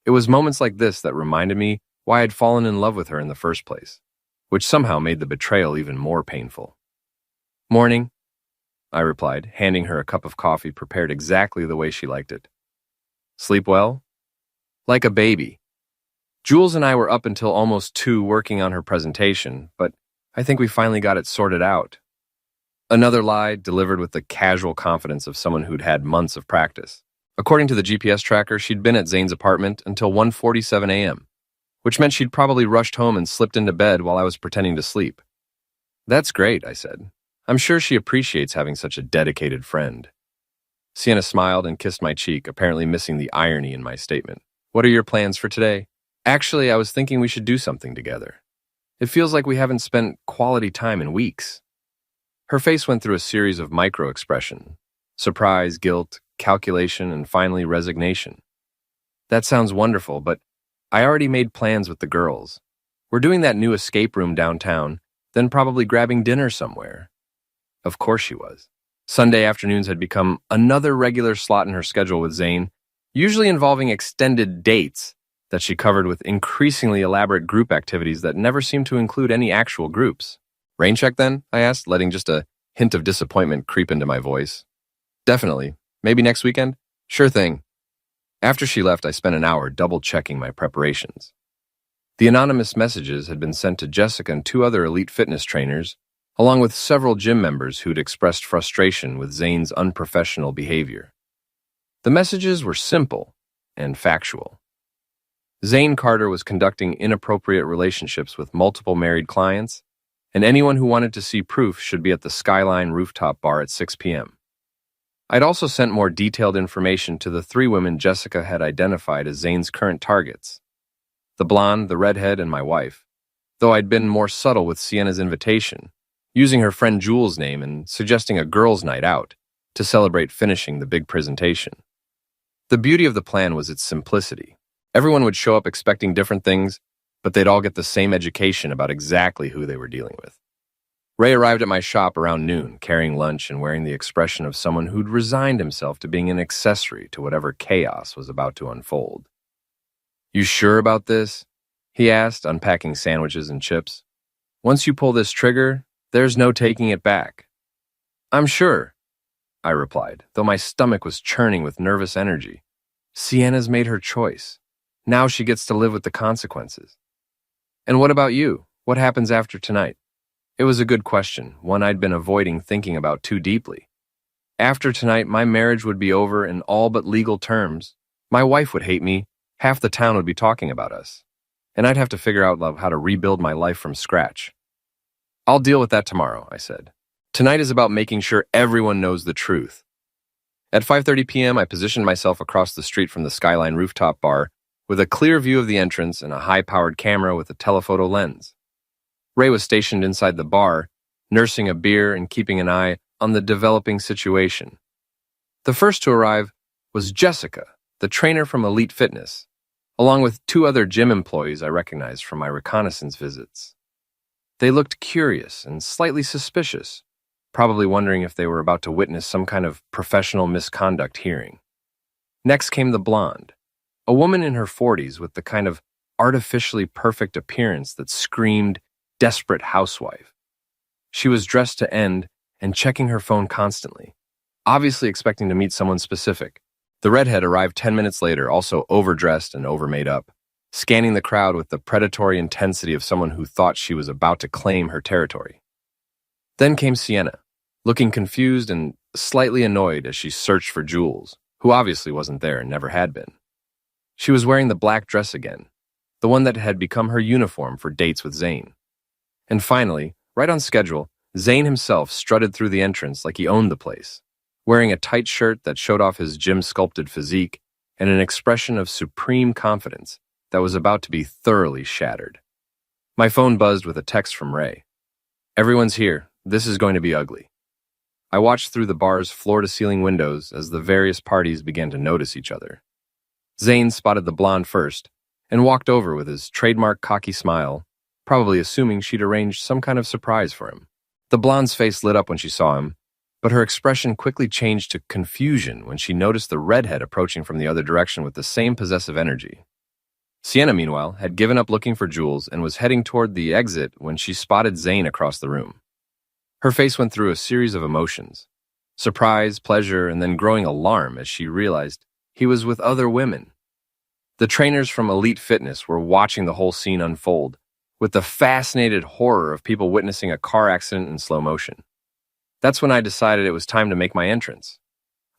It was moments like this that reminded me why I'd fallen in love with her in the first place, which somehow made the betrayal even more painful. Morning, I replied, handing her a cup of coffee prepared exactly the way she liked it. Sleep well? Like a baby. Jules and I were up until almost 2 working on her presentation, but I think we finally got it sorted out. Another lie delivered with the casual confidence of someone who'd had months of practice. According to the GPS tracker, she'd been at Zane's apartment until 1:47 a.m., which meant she'd probably rushed home and slipped into bed while I was pretending to sleep. That's great, I said. I'm sure she appreciates having such a dedicated friend. Sienna smiled and kissed my cheek, apparently missing the irony in my statement. What are your plans for today? Actually, I was thinking we should do something together. It feels like we haven't spent quality time in weeks. Her face went through a series of micro-expressions: surprise, guilt, calculation, and finally resignation. That sounds wonderful, but I already made plans with the girls. We're doing that new escape room downtown, then probably grabbing dinner somewhere. Of course she was. Sunday afternoons had become another regular slot in her schedule with Zane, usually involving extended dates that she covered with increasingly elaborate group activities that never seemed to include any actual groups. Rain check then? I asked, letting just a hint of disappointment creep into my voice. Definitely. Maybe next weekend? Sure thing. After she left, I spent an hour double-checking my preparations. The anonymous messages had been sent to Jessica and two other elite fitness trainers, along with several gym members who'd expressed frustration with Zane's unprofessional behavior. The messages were simple and factual. Zane Carter was conducting inappropriate relationships with multiple married clients, and anyone who wanted to see proof should be at the Skyline rooftop bar at 6 p.m. I'd also sent more detailed information to the three women Jessica had identified as Zane's current targets: the blonde, the redhead, and my wife, though I'd been more subtle with Sienna's invitation, using her friend Jules' name and suggesting a girls' night out to celebrate finishing the big presentation. The beauty of the plan was its simplicity. Everyone would show up expecting different things, but they'd all get the same education about exactly who they were dealing with. Ray arrived at my shop around noon, carrying lunch and wearing the expression of someone who'd resigned himself to being an accessory to whatever chaos was about to unfold. "You sure about this?" he asked, unpacking sandwiches and chips. "Once you pull this trigger, there's no taking it back." "I'm sure," I replied, though my stomach was churning with nervous energy. Sienna's made her choice. Now she gets to live with the consequences. "And what about you? What happens after tonight?" It was a good question, one I'd been avoiding thinking about too deeply. After tonight, my marriage would be over in all but legal terms. My wife would hate me, half the town would be talking about us, and I'd have to figure out how to rebuild my life from scratch. "I'll deal with that tomorrow," I said. "Tonight is about making sure everyone knows the truth." At 5:30 p.m., I positioned myself across the street from the Skyline rooftop bar with a clear view of the entrance and a high-powered camera with a telephoto lens. Ray was stationed inside the bar, nursing a beer and keeping an eye on the developing situation. The first to arrive was Jessica, the trainer from Elite Fitness, along with two other gym employees I recognized from my reconnaissance visits. They looked curious and slightly suspicious, probably wondering if they were about to witness some kind of professional misconduct hearing. Next came the blonde, a woman in her 40s with the kind of artificially perfect appearance that screamed desperate housewife. She was dressed to end and checking her phone constantly, obviously expecting to meet someone specific. The redhead arrived 10 minutes later, also overdressed and overmade up, scanning the crowd with the predatory intensity of someone who thought she was about to claim her territory. Then came Sienna, looking confused and slightly annoyed as she searched for Jules, who obviously wasn't there and never had been. She was wearing the black dress again, the one that had become her uniform for dates with Zane. And finally, right on schedule, Zane himself strutted through the entrance like he owned the place, wearing a tight shirt that showed off his gym-sculpted physique and an expression of supreme confidence that was about to be thoroughly shattered. My phone buzzed with a text from Ray. "Everyone's here. This is going to be ugly." I watched through the bar's floor-to-ceiling windows as the various parties began to notice each other. Zane spotted the blonde first and walked over with his trademark cocky smile, probably assuming she'd arranged some kind of surprise for him. The blonde's face lit up when she saw him, but her expression quickly changed to confusion when she noticed the redhead approaching from the other direction with the same possessive energy. Sienna, meanwhile, had given up looking for Jules and was heading toward the exit when she spotted Zane across the room. Her face went through a series of emotions: surprise, pleasure, and then growing alarm as she realized he was with other women. The trainers from Elite Fitness were watching the whole scene unfold, with the fascinated horror of people witnessing a car accident in slow motion. That's when I decided it was time to make my entrance.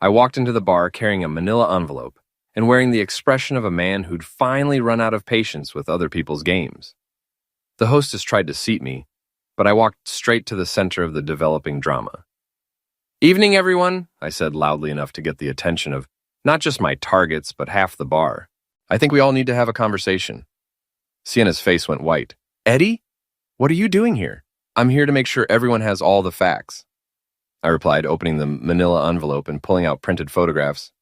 I walked into the bar carrying a manila envelope and wearing the expression of a man who'd finally run out of patience with other people's games. The hostess tried to seat me, but I walked straight to the center of the developing drama. "Evening, everyone," I said loudly enough to get the attention of not just my targets, but half the bar. "I think we all need to have a conversation." Sienna's face went white. "Eddie? What are you doing here?" "I'm here to make sure everyone has all the facts." I replied, opening the manila envelope and pulling out printed photographs.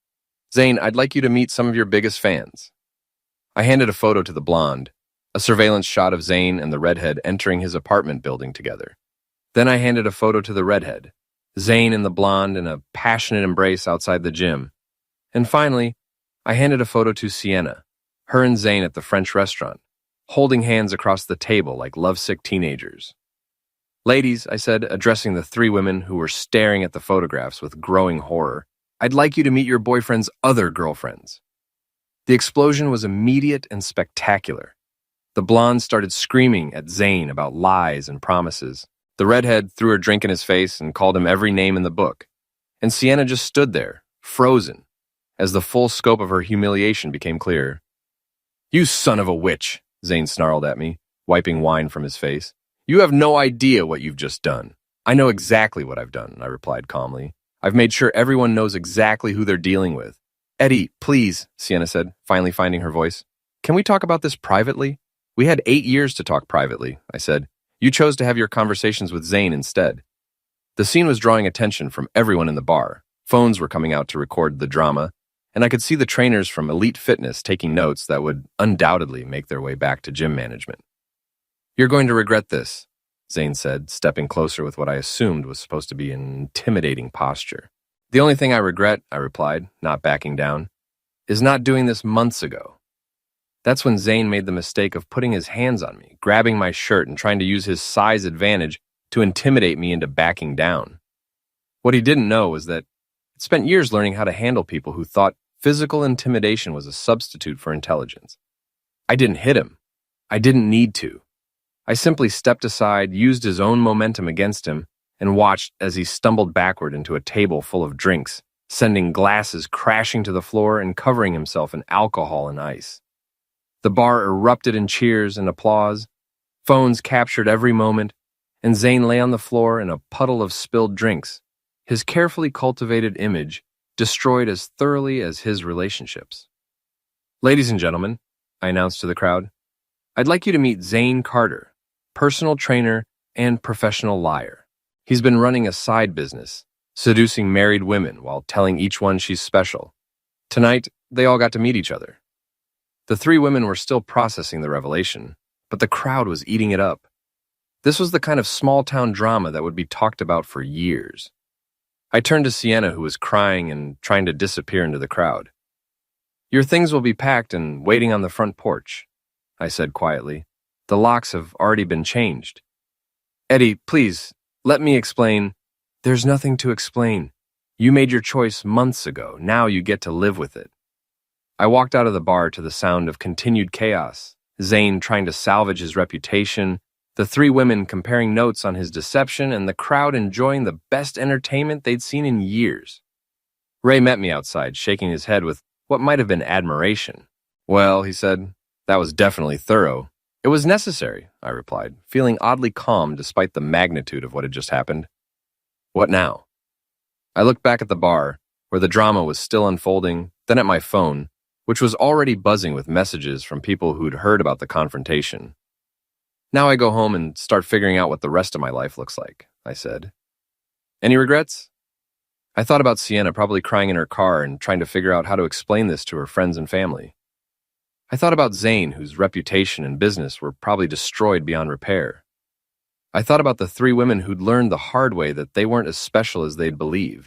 Zane, I'd like you to meet some of your biggest fans. I handed a photo to the blonde, a surveillance shot of Zane and the redhead entering his apartment building together. Then I handed a photo to the redhead, Zane and the blonde in a passionate embrace outside the gym. And finally, I handed a photo to Sienna, her and Zane at the French restaurant, holding hands across the table like lovesick teenagers. Ladies, I said, addressing the three women who were staring at the photographs with growing horror, I'd like you to meet your boyfriend's other girlfriends. The explosion was immediate and spectacular. The blonde started screaming at Zane about lies and promises. The redhead threw her drink in his face and called him every name in the book. And Sienna just stood there, frozen, as the full scope of her humiliation became clear. You son of a witch, Zane snarled at me, wiping wine from his face. You have no idea what you've just done. I know exactly what I've done, I replied calmly. I've made sure everyone knows exactly who they're dealing with. Eddie, please, Sienna said, finally finding her voice. Can we talk about this privately? We had 8 years to talk privately, I said. You chose to have your conversations with Zane instead. The scene was drawing attention from everyone in the bar. Phones were coming out to record the drama, and I could see the trainers from Elite Fitness taking notes that would undoubtedly make their way back to gym management. You're going to regret this, Zane said, stepping closer with what I assumed was supposed to be an intimidating posture. The only thing I regret, I replied, not backing down, is not doing this months ago. That's when Zane made the mistake of putting his hands on me, grabbing my shirt and trying to use his size advantage to intimidate me into backing down. What he didn't know was that I'd spent years learning how to handle people who thought physical intimidation was a substitute for intelligence. I didn't hit him. I didn't need to. I simply stepped aside, used his own momentum against him, and watched as he stumbled backward into a table full of drinks, sending glasses crashing to the floor and covering himself in alcohol and ice. The bar erupted in cheers and applause. Phones captured every moment, and Zane lay on the floor in a puddle of spilled drinks, his carefully cultivated image destroyed as thoroughly as his relationships. Ladies and gentlemen, I announced to the crowd, I'd like you to meet Zane Carter, personal trainer and professional liar. He's been running a side business, seducing married women while telling each one she's special. Tonight, they all got to meet each other. The three women were still processing the revelation, but the crowd was eating it up. This was the kind of small-town drama that would be talked about for years. I turned to Sienna, who was crying and trying to disappear into the crowd. Your things will be packed and waiting on the front porch, I said quietly. The locks have already been changed. Eddie, please, let me explain. There's nothing to explain. You made your choice months ago. Now you get to live with it. I walked out of the bar to the sound of continued chaos, Zane trying to salvage his reputation, the three women comparing notes on his deception, and the crowd enjoying the best entertainment they'd seen in years. Ray met me outside, shaking his head with what might have been admiration. Well, he said, that was definitely thorough. It was necessary, I replied, feeling oddly calm despite the magnitude of what had just happened. What now? I looked back at the bar, where the drama was still unfolding, then at my phone, which was already buzzing with messages from people who'd heard about the confrontation. Now I go home and start figuring out what the rest of my life looks like, I said. Any regrets? I thought about Sienna probably crying in her car and trying to figure out how to explain this to her friends and family. I thought about Zane, whose reputation and business were probably destroyed beyond repair. I thought about the three women who'd learned the hard way that they weren't as special as they'd believed.